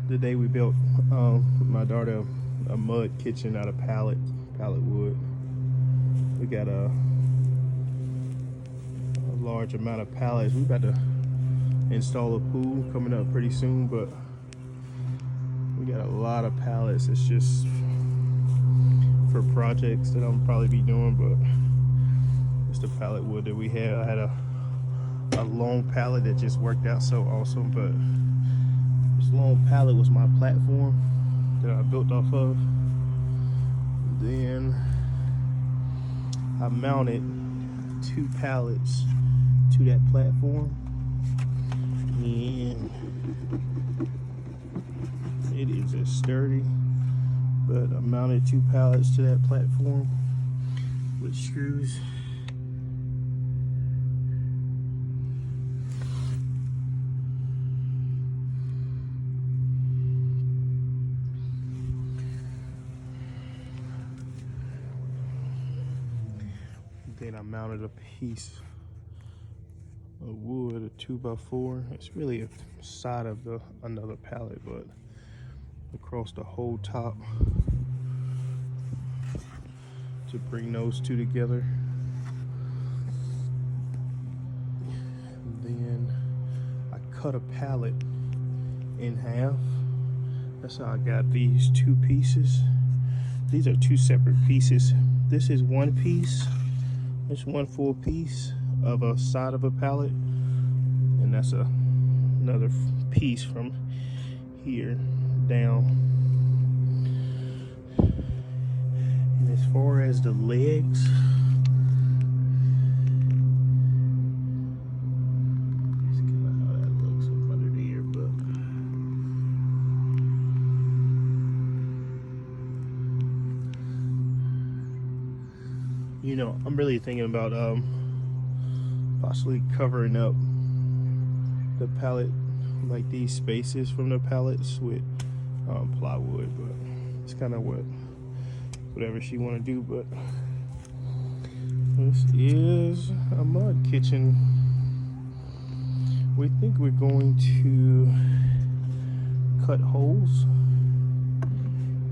The day we built my daughter a mud kitchen out of pallet wood. We got a large amount of pallets. We about to install a pool coming up pretty soon, but we got a lot of pallets. It's just for projects that I'll probably be doing, but it's the pallet wood that we had. I had a long pallet that just worked out so awesome, but this long pallet was my platform that I built off of. Then I mounted 2 pallets to that platform, and it is just sturdy. But I mounted 2 pallets to that platform with screws. Then I mounted a piece of wood, a 2x4. It's really a side of another pallet, but across the whole top to bring those 2 together. And then I cut a pallet in half. That's how I got these 2 pieces. These are 2 separate pieces. This is one piece. It's one full piece of a side of a pallet, and that's another piece from here down. And as far as the legs, let's get how that looks up under there, but you know, I'm really thinking about possibly covering up the pallet, like these spaces from the pallets, with plywood, but it's kind of whatever she want to do. But this is a mud kitchen. We think we're going to cut holes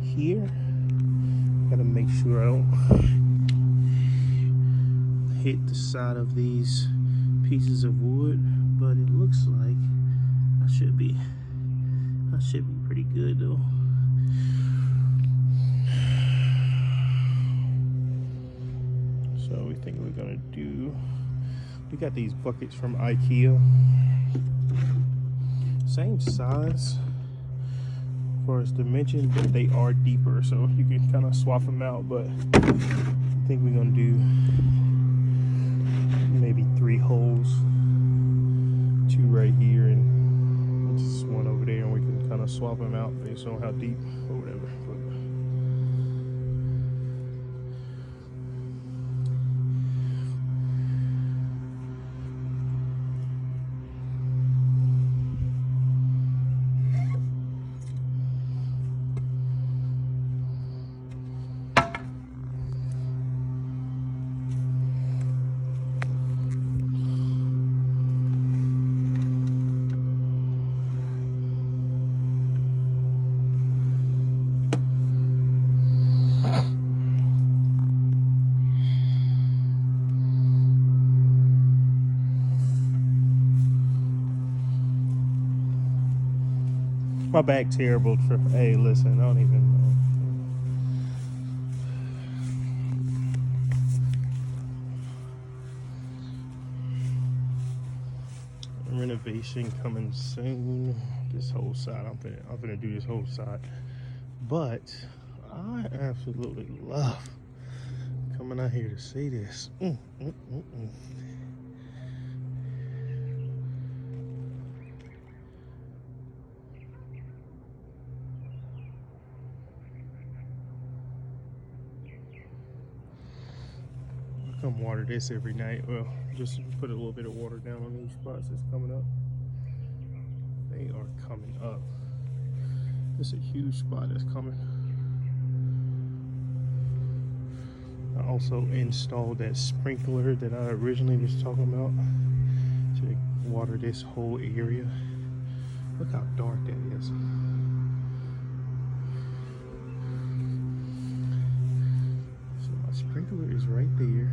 here. Gotta make sure I don't hit the side of these pieces of wood, but it looks like I should be pretty good though. So we think we're gonna do, we got these buckets from IKEA, same size as far as dimension, but they are deeper, so you can kind of swap them out. But I think we're gonna do maybe 3 holes, 2 right here and just 1 over there, and we can kind of swap them out based on how deep or whatever. But my back terrible. Hey, listen, I don't even know. Renovation coming soon. This whole side, I'm gonna do this whole side. But I absolutely love coming out here to see this. Come water this every night. Well, just put a little bit of water down on these spots that's coming up. They are coming up. It's a huge spot that's coming. I also installed that sprinkler that I originally was talking about to water this whole area. Look how dark that is. here,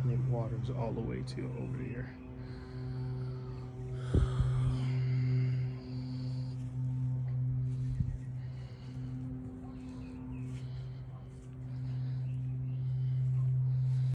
and it waters all the way to over here.